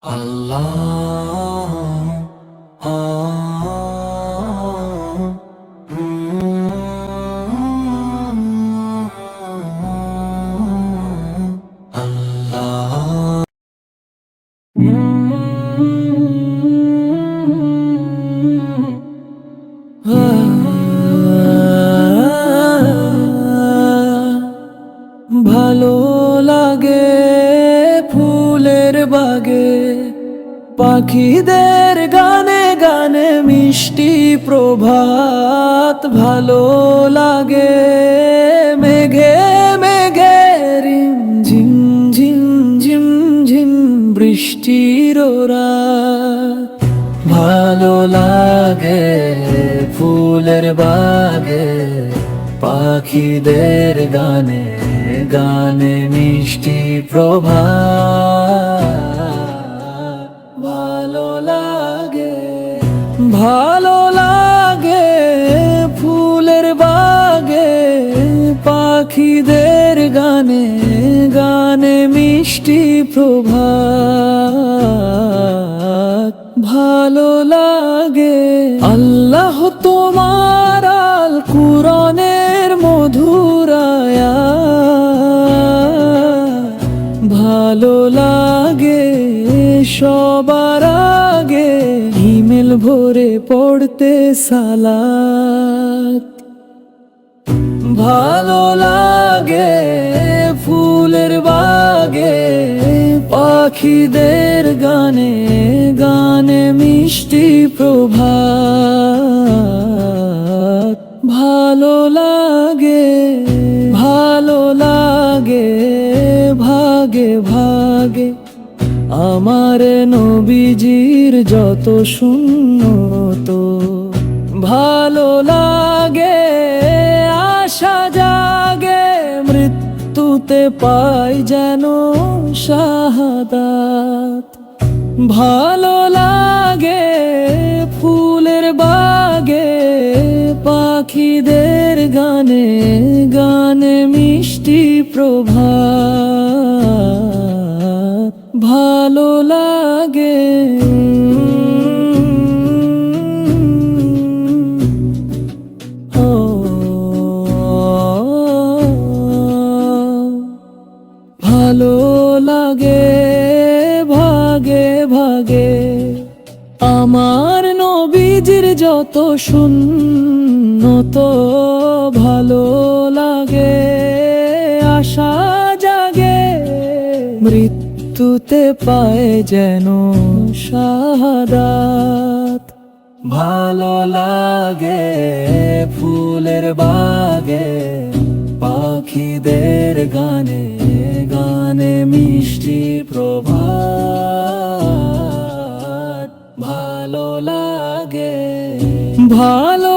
ভালো লাগে ফুলের বাগে, পাখিদের গানে গানে মিষ্টি প্রভাত। ভালো লাগে মেঘে মেঘে রিম ঝিম ঝিম ঝিম ঝিম বৃষ্টির রাত। ভালো লাগে ফুলের বাগে, পাখিদের গানে গানে মিষ্টি প্রভাত। ভালো লাগে, ভালো লাগে ফুলের বাগে, পাখিদের গানে গানে মিষ্টি প্রভাত। ভালো লাগে আল্লাহ তোমার আল কুরআনের মধুর আয়াত। ভালো লাগে সবার আগে ইমেল ভরে পড়তে সালাত। ভালো লাগে ফুলের বাগে, পাখিদের গানে গানে মিষ্টি প্রভাত। ভালো লাগে, ভালো লাগে ভাগে ভাগে আমার নবীজির যত সুন্নত। ভালো লাগে আশা জাগে, মৃত্যুতে পাই যেন শাহাদাত। ভালো লাগে ফুলের বাগে, পাখিদের গানে গানে মিষ্টি প্রভাত। ভালো লাগে ভালো লাগে ভাগে ভাগে আমার নবীজির যত সুন্নত। ভালো লাগে আশা জাগে, মৃত্যুতে পায় যেন শাহাদাত। ভালো লাগে ফুলের বাগে, পাখিদের গানে গানে মিষ্টি প্রভাত। ভালো লাগে, ভালো